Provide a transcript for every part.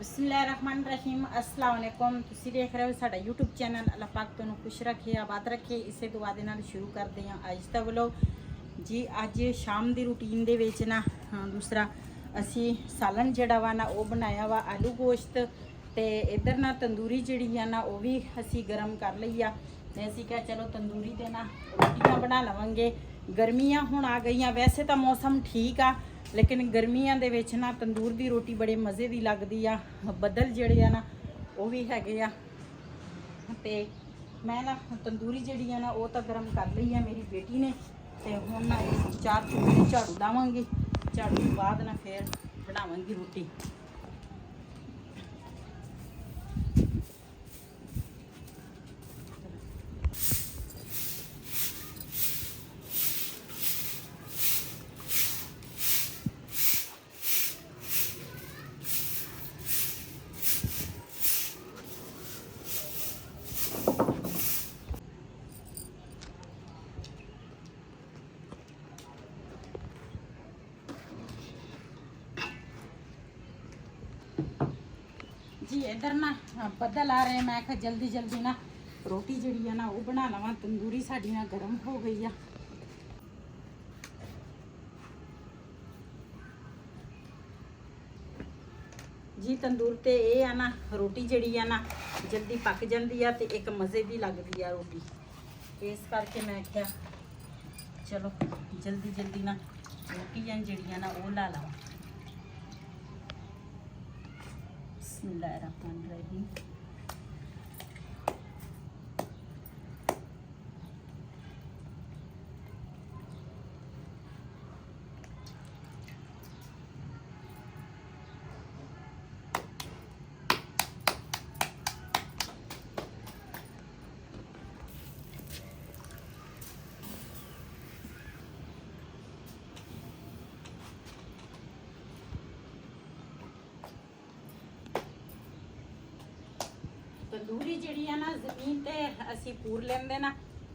बिस्मिल्लाहिर्रहमानिर्रहीम अस्सलाम वालेकुम। ਤੁਸੀਂ ਦੇਖ ਰਹੇ ਹੋ ਸਾਡਾ YouTube ਚੈਨਲ। ਅੱਲਾਹ ਪਾਕ ਤੁਹਾਨੂੰ ਖੁਸ਼ ਰੱਖੇ, ਆਬਾਦ ਰੱਖੇ। ਇਸੇ ਦੁਆ ਦੇ ਨਾਲ ਸ਼ੁਰੂ ਕਰਦੇ ਹਾਂ ਅੱਜ ਦਾ ਵਲੋਗ ਜੀ। ਅੱਜ ਸ਼ਾਮ ਦੀ ਰੂਟੀਨ ਦੇ ਵਿੱਚ ਨਾ ਦੂਸਰਾ ਅਸੀਂ ਸਾਲਨ ਜਿਹੜਾ ਵਾ ਨਾ ਉਹ ਬਣਾਇਆ ਵਾ ਆਲੂ ਗੋਸ਼ਤ ਤੇ ਇਧਰ ਨਾ ਤੰਦੂਰੀ ਜਿਹੜੀ ਆ ਨਾ ਉਹ ਵੀ ਅਸੀਂ ਗਰਮ ਕਰ ਲਈ ਆ ਤੇ ਅਸੀਂ ਕਿਹਾ ਚਲੋ ਤੰਦੂਰੀ ਤੇ ਨਾ ਰੋਟੀਆਂ ਬਣਾ ਲਵਾਂਗੇ। ਗਰਮੀਆਂ ਹੁਣ ਆ ਗਈਆਂ, ਵੈਸੇ ਤਾਂ ਮੌਸਮ ਠੀਕ ਆ लेकिन गर्मियां दे विच ना तंदूर दी रोटी बड़े मज़े दी लगदी आ। बदल जिहड़े आ ना वो भी हैगे आ ते मैं ना तंदूरी जिहड़ी आ ना वो तो गर्म कर लई आ मेरी बेटी ने ते हुण ना चार चुल्हे झाड़ू लावांगी, झाड़ू तो बाद ना फिर बनावांगी रोटी। जी इधर ना बदल आ रहे, मैं आखा जल्दी जल्दी ना रोटी जी है ना वो बना लवा। तंदूरी साड़ी ना गर्म हो गई है। जी तंदूर ते ये है ना रोटी जी है ना जल्दी पक जाती है तो एक मज़े की लगती है रोटी, इस करके मैं क्या चलो जल्दी जल्दी ना रोटी जी है ना वो ला लवा। बिस्मिल्लाहिर्रहमानिर्रहीम। तंदूरी जी है ना जमीन ते असी पूर लेंदे ना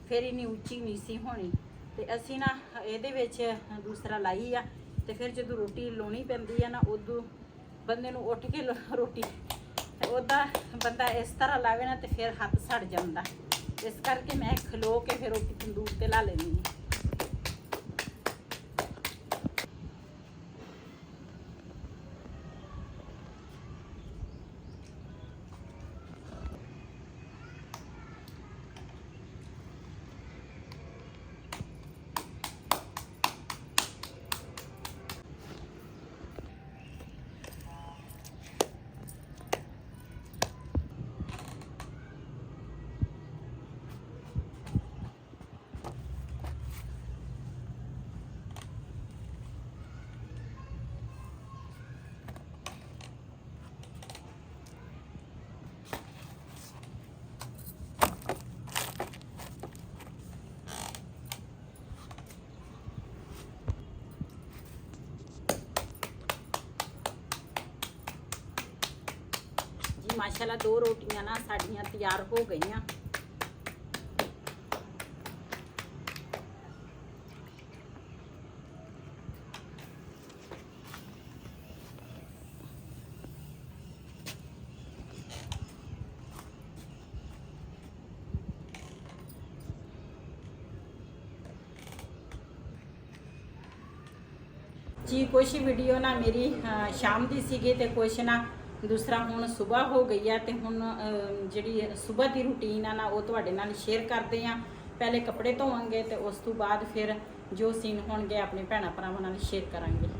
फिर इन्नी उच्ची नहीं सी होनी ते असी ना ये दूसरा लाई आ ते फिर जो रोटी लानी पैंदी है ना उदू बंदे नूं उठ के रोटी उदा बंदा इस तरह लावे ना तो फिर हाथ सड़ जाता, इस करके मैं खलो के फिर रोटी तंदूर ते ला लेनी। माशाल्लाह दो रोटियां ना साड़ियां तैयार हो गई। जी कुछ वीडियो ना मेरी शाम की सी ते कुछ ना दूसरा हुण सुबह हो गई है तो हुण जी सुबह की रूटीन है ना वो तुहाडे नाल शेयर करते हैं। पहले कपड़े धोवांगे तो उस तो बाद फिर जो सीन होणगे अपने भैणां भरावां नाल शेयर करांगे।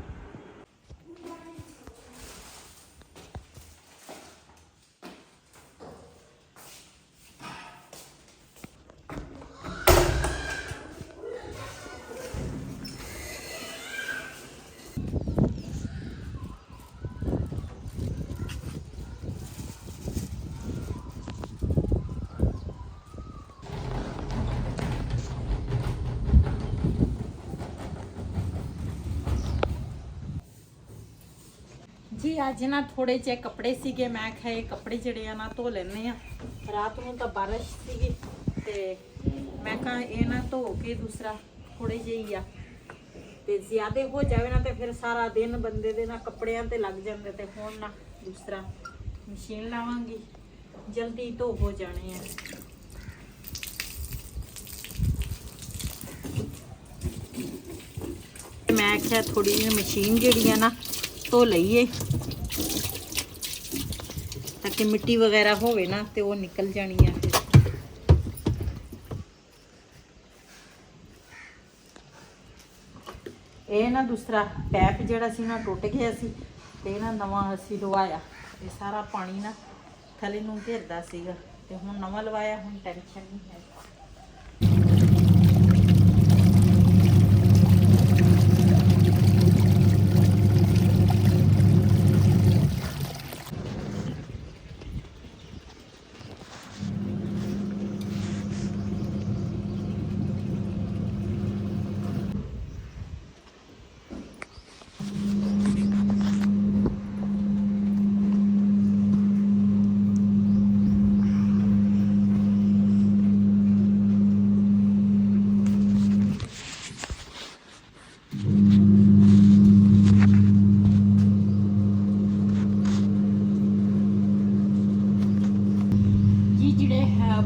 जी अज ना थोड़े जे कपड़े सीगे, मैं खाए कपड़े जड़े ना धो लेने रात में तो बारिश सी ते मैं कहा ये ना धो के दूसरा थोड़े जे ही आ ते ज्यादा हो जाए ना तो फिर सारा दिन बंदे दे ना कपड़ियां ते लग जाते ते हुण ना दूसरा ਮਸ਼ੀਨ ਲਾਵਾਂਗੀ ਜਲਦੀ ਧੋ ਹੋ ਜਾਣੇ ਆ। ਮੈਂ ਆਖਿਆ ਥੋੜੀ ਜਿਹੀ ਮਸ਼ੀਨ ਜਿਹੜੀ ਆ ਨਾ ਧੋ ਲਈਏ ਤਾਂ ਕਿ ਮਿੱਟੀ ਵਗੈਰਾ ਹੋਵੇ ਨਾ ਤੇ ਉਹ ਨਿਕਲ ਜਾਣੀ ਆ। ਇਹ ਨਾ ਦੂਸਰਾ ਪੈਪ ਜਿਹੜਾ ਸੀ ਨਾ ਟੁੱਟ ਗਿਆ ਸੀ ਤੇ ਨਾ ਨਵਾਂ ਅਸੀਂ ਲਵਾਇਆ। ਇਹ ਸਾਰਾ ਪਾਣੀ ਨਾ ਥੱਲੇ ਨੂੰ ਘਿਰਦਾ ਸੀਗਾ ਤੇ ਹੁਣ ਨਵਾਂ ਲਵਾਇਆ, ਹੁਣ ਟੈਨਸ਼ਨ ਨਹੀਂ ਹੈ।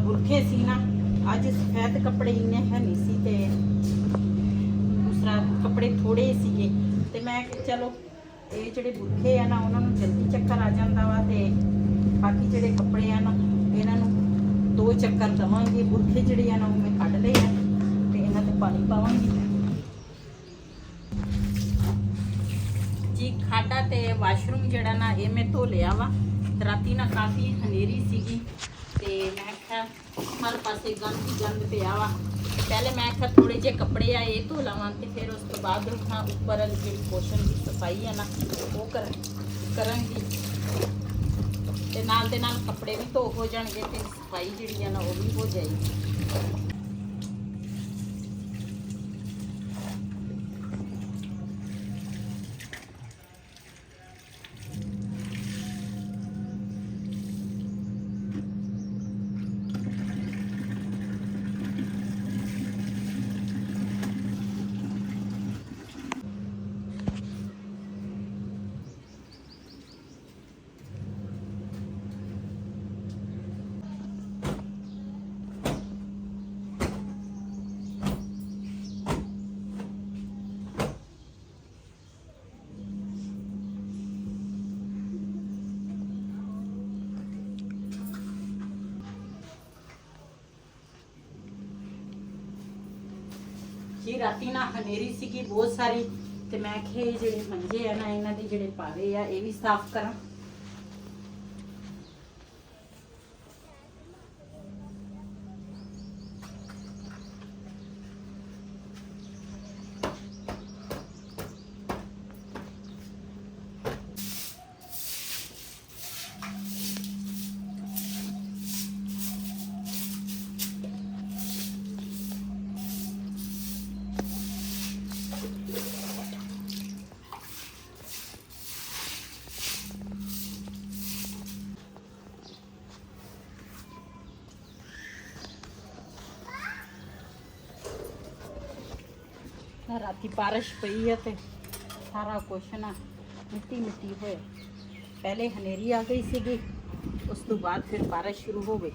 बुरखे सी ना अज सफेद कपड़े इन्ने है नहीं सी ते दूसरा कपड़े थोड़े सीगे ते मैं चलो ये जिहड़े बुरखे है ना उन्होंने जल्दी चक्कर आ जाता वा ते बाकी जिहड़े कपड़े है ना इन्हां नूं 2 चक्कर दवांगी। बुरखे जिहड़े है ना वो मैं कढ लए ते इन्हां ते पानी पावांगी जी। खाड़ा ते वाशरूम जिहड़ा ना ये मैं धो लिया वा। राती ना काफ़ी हनेरी सीगी ते मैं आख्या हर पासे गंद ही गंद पिया वा। पहले मैं आख्या थोड़े जे कपड़े आ ये धो लवां ते फिर उस तो बाद हाँ उपर वाली जी पोर्शन की सफाई है ना वो करांगी ते नाल दे नाल कपड़े भी धो हो जाएंगे ते सफाई जिहड़ी है ना वो भी हो जाएगी। जी राती ना हनेरी सीगी बहुत सारी ते मैं आखे जिहड़े मंजे है ना इन्हां दे जिहड़े पावे आ ये भी साफ करा। राती बारिश पई है तो सारा कुछ ना मिट्टी मिट्टी होए। पहले हनेरी आ गई सीगी उस तो बाद फिर बारिश शुरू हो गई।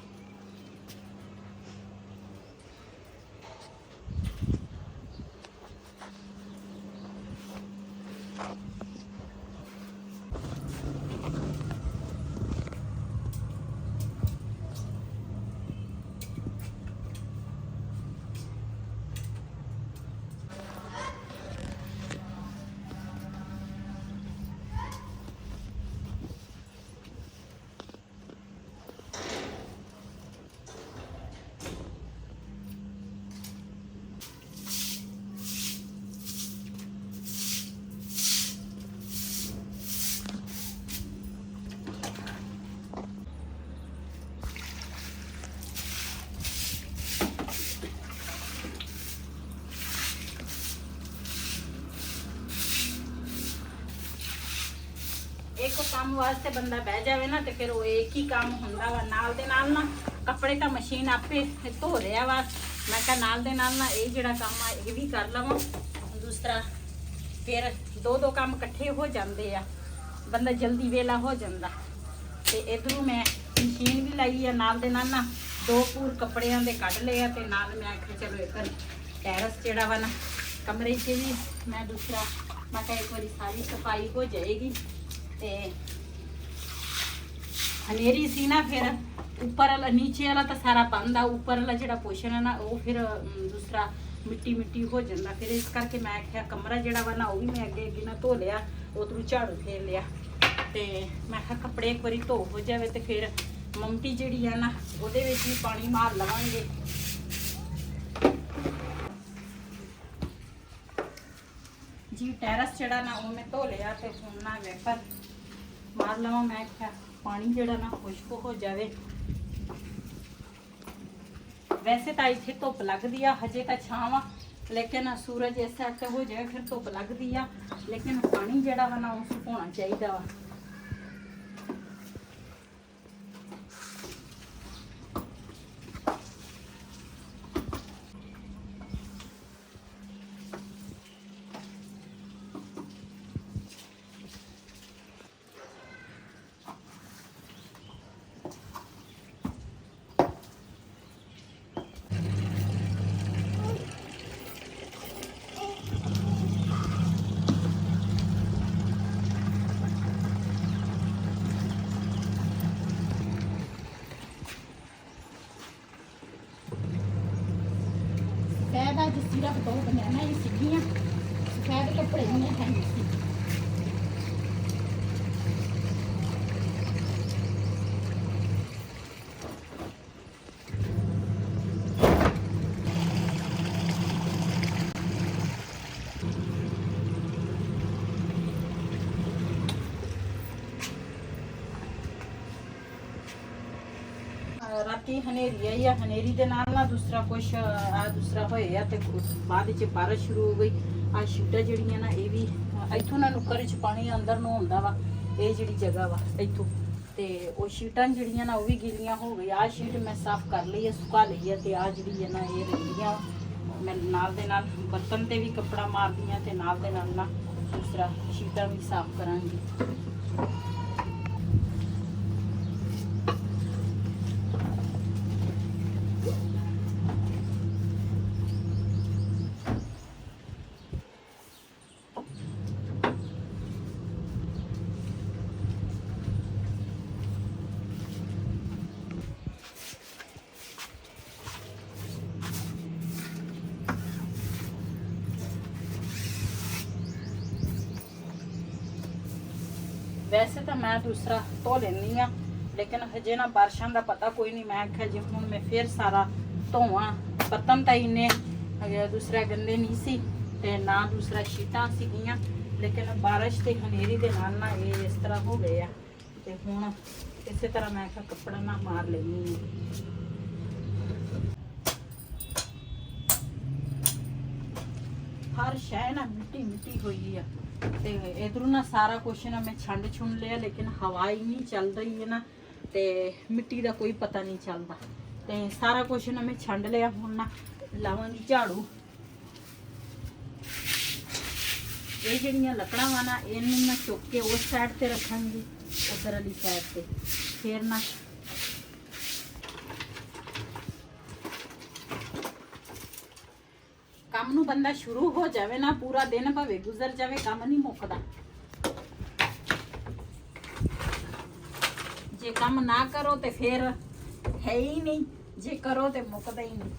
एक काम वास्ते बंदा बह जाए ना तो फिर वो एक ही काम होंदा वा। नाल दे नाल ना कपड़े तो मशीन आपे धो रहा वा। मैं कहा नाल दे नाल ना ये जिहड़ा काम आ ये भी कर लवां। दूसरा फिर दो काम इकट्ठे हो जाते आ, बंदा जल्दी वेला हो जाता। ਤੇ ਇਧਰੋਂ ਮੈਂ ਮਸ਼ੀਨ ਵੀ ਲਾਈ ਆ, ਨਾਲ ਦੇ ਨਾਲ ਨਾ 2 ਪੂਰ ਕੱਪੜਿਆਂ ਦੇ ਕੱਢ ਲਏ ਆ, ਤੇ ਨਾਲ ਮੈਂ ਆਖਿਆ ਚਲੋ ਇੱਕ ਟੈਰਸ ਜਿਹੜਾ ਵਾ ਨਾ ਕਮਰੇ 'ਚ ਵੀ ਮੈਂ ਦੂਸਰਾ ਮੈਂ ਕਿਹਾ ਇੱਕ ਵਾਰੀ ਸਾਰੀ ਸਫਾਈ ਹੋ ਜਾਏਗੀ। ਤੇ ਹਨੇਰੀ ਸੀ ਨਾ, ਫਿਰ ਉੱਪਰ ਵਾਲਾ ਨੀਚੇ ਵਾਲਾ ਤਾਂ ਸਾਰਾ ਬੰਦ ਆ, ਉੱਪਰ ਵਾਲਾ ਜਿਹੜਾ ਪੋਰਸ਼ਨ ਹੈ ਨਾ ਉਹ ਫਿਰ ਦੂਸਰਾ ਮਿੱਟੀ ਮਿੱਟੀ ਹੋ ਜਾਂਦਾ। ਫਿਰ ਇਸ ਕਰਕੇ ਮੈਂ ਆਖਿਆ ਕਮਰਾ ਜਿਹੜਾ ਵਾ ਨਾ ਉਹ ਵੀ ਮੈਂ ਅੱਗੇ ਅੱਗੇ ਨਾ ਧੋ ਲਿਆ, ਉਧਰੋਂ ਝਾੜੂ ਫੇਰ ਲਿਆ। ਤੇ ਮੈਂ ਕਿਹਾ ਕੱਪੜੇ ਇੱਕ ਵਾਰੀ ਧੋ ਹੋ ਜਾਵੇ ਤੇ ਫਿਰ ਮਮਟੀ ਜਿਹੜੀ ਆ ਨਾ ਉਹਦੇ ਵਿੱਚ ਵੀ ਪਾਣੀ ਮਾਰ ਲਵਾਂਗੇ। ਜੀ ਟੈਰਸ ਜਿਹੜਾ ਨਾ ਉਹ ਮੈਂ ਧੋ ਲਿਆ, ਤੇ ਹੁਣ ਨਾ ਵੈਪਰ ਮਾਰ ਲਵਾਂ। ਮੈਂ ਕਿਹਾ ਪਾਣੀ ਜਿਹੜਾ ਨਾ ਖੁਸ਼ਕ ਹੋ ਜਾਵੇ। ਵੈਸੇ ਤਾਂ ਇੱਥੇ ਧੁੱਪ ਲੱਗਦੀ ਆ, ਹਜੇ ਤਾਂ ਛਾਂ ਵਾ, ਲੇਕਿਨ ਸੂਰਜ ਇਸ ਸਾਈਡ ਤੇ ਹੋ ਜਾਵੇ ਫਿਰ ਧੁੱਪ ਲੱਗਦੀ ਆ, ਲੇਕਿਨ ਪਾਣੀ ਜਿਹੜਾ ਵਾ ਨਾ ਉਹ ਸੁਕਾਉਣਾ ਚਾਹੀਦਾ ਵਾ। सफेद आज सिर्फ 2 बनाना ये सीखियाँ सफेद कपड़े नहीं हैं। राती हनेरी आई है, हनेरी दे नाल ना दूसरा कुछ दूसरा होया ते बाद च बारिश शुरू हो गई। आ शीटां जड़ियां ना ये भी इत्थों ना नुक्कर च पानी अंदर नूं आउंदा वा, ये जिहड़ी जगह वा इत्थों ते ओ शीटां जड़ियां ना वो भी गीलियां हो गई। आ शीट मैं साफ कर ली है, सुका ली है, ते आ जिहड़ी है ना ये रहिंदियां मैं नाल दे नाल बर्तन ते भी कपड़ा मार दियां ते नाल दे नाल ना दूसरा शीटां भी साफ करांगी। वैसे तो मैं दूसरा धो लेनी हाँ, लेकिन हजे ना बारिशों का पता कोई नहीं। मैं आख्या जी हूँ मैं फिर सारा धोवा, बर्तन तो इन्ने दूसरा गंदे नहीं सी ते ना दूसरा शीटां सीगियां, लेकिन बारिश ते हनेरी दे नाल ना ये इस तरह हो गए ते हुण इस तरह मैं आख्या कपड़ा ना मार लेनी है। हर शै ना मिट्टी मिट्टी हुई है ते इधरों ना सारा कुछ ना मैं छंड छुंड लिया, लेकिन हवा ही नहीं चल रही है ना ते मिट्टी का कोई पता नहीं चलता। ते सारा कुछ ना मैं छंड लिया, हुण ना लावांगी झाड़ू। ये जड़ियां लकड़ां वा ना इन्हूं मैं चुक के उस साइड ते रखांगी, उधर वाली साइड ते फिर ना काम नू बंदा शुरू हो जावे ना, पूरा दिन भावे गुजर जावे, काम नहीं मुकदा। जे काम ना करो तो फिर है ही नहीं, जे करो तो मुकदा ही नहीं।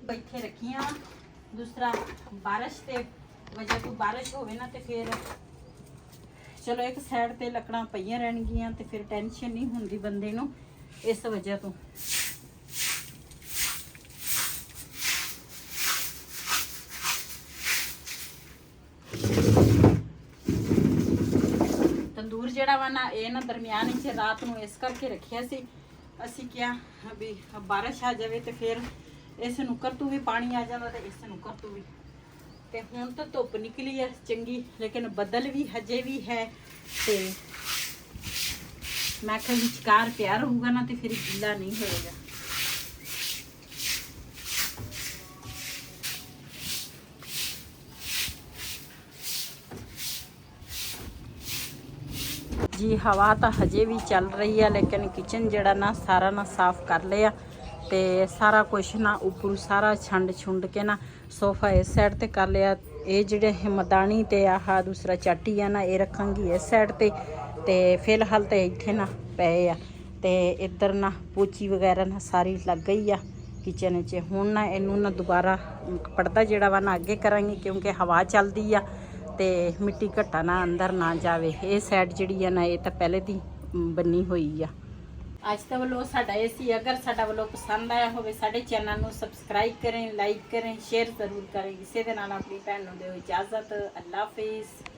बैठे रखियां दूसरा बारिश ते वजह तो बारिश होवे ना ते फिर चलो एक साइड ते लकड़ां पईयां रहणगियां ते फिर टेंशन नहीं हुंदी बंदे नूं इस वजह तो। तंदूर जिहड़ा वा ना ये ना दरमियान च रात नूं इस करके रखिया सी, असीं क्या भी बारिश आ जावे ते फिर इस नुक्कर तो भी पानी आ जाता तो इस नुक्कर तो भी। ते हुण तो धुप निकली है चंगी, लेकिन बदल भी हजे भी है ते ਮੈਂ ਕਿਹਾ ਵਿਚਕਾਰ ਪਿਆ ਰਹੂਗਾ ਨਾ ਤੇ ਫਿਰ ਗਿੱਲਾ ਨਹੀਂ ਹੋਏਗਾ। ਜੀ ਹਵਾ ਤਾਂ ਹਜੇ ਵੀ ਚੱਲ ਰਹੀ ਆ, ਲੇਕਿਨ ਕਿਚਨ ਜਿਹੜਾ ਨਾ ਸਾਰਾ ਨਾ ਸਾਫ਼ ਕਰ ਲਿਆ ਤੇ ਸਾਰਾ ਕੁਛ ਨਾ ਉੱਪਰ ਸਾਰਾ ਛੰਡ ਛੁੰਡ ਕੇ ਨਾ ਸੋਫਾ ਇਸ ਸਾਈਡ ਤੇ ਕਰ ਲਿਆ। ਇਹ ਜਿਹੜੇ ਹਿਮਦਾਨੀ ਤੇ ਆਹ ਦੂਸਰਾ ਚਾਟੀ ਆ ਨਾ ਇਹ ਰੱਖਾਂਗੀ ਇਸ ਸਾਈਡ ਤੇ ਫਿਲਹਾਲ ਤੇ ਇੱਥੇ ਨਾ ਪਏ ਆ। ਤੇ ਇੱਧਰ ਨਾ ਪੋਚੀ ਵਗੈਰਾ ਨਾ ਸਾਰੀ ਲੱਗ ਗਈ ਆ ਕਿਚਨ 'ਚ। ਹੁਣ ਨਾ ਇਹਨੂੰ ਨਾ ਦੁਬਾਰਾ ਪਰਦਾ ਜਿਹੜਾ ਵਾ ਨਾ ਅੱਗੇ ਕਰਾਂਗੀ, ਕਿਉਂਕਿ ਹਵਾ ਚੱਲਦੀ ਆ ਤੇ ਮਿੱਟੀ ਘੱਟਾ ਨਾ ਅੰਦਰ ਨਾ ਜਾਵੇ। ਇਹ ਸਾਈਡ ਜਿਹੜੀ ਆ ਨਾ ਇਹ ਤਾਂ ਪਹਿਲੇ ਦੀ ਬਣੀ ਹੋਈ ਆ। ਅੱਜ ਦਾ ਵੱਲੋਂ ਸਾਡਾ ਇਹ ਸੀ। ਅਗਰ ਸਾਡਾ ਵੱਲੋਂ ਪਸੰਦ ਆਇਆ ਹੋਵੇ ਸਾਡੇ ਚੈਨਲ ਨੂੰ ਸਬਸਕ੍ਰਾਈਬ ਕरें, ਲਾਈਕ ਕरें, ਸ਼ੇਅਰ ਜ਼ਰੂਰ ਕरें। ਕਿਸੇ ਦੇ ਨਾਲ ਆਪਣੀ ਭੈਣ ਨੂੰ ਦਿਓ ਇਜਾਜ਼ਤ। ਅੱਲਾ ਹਾਫਿਜ਼।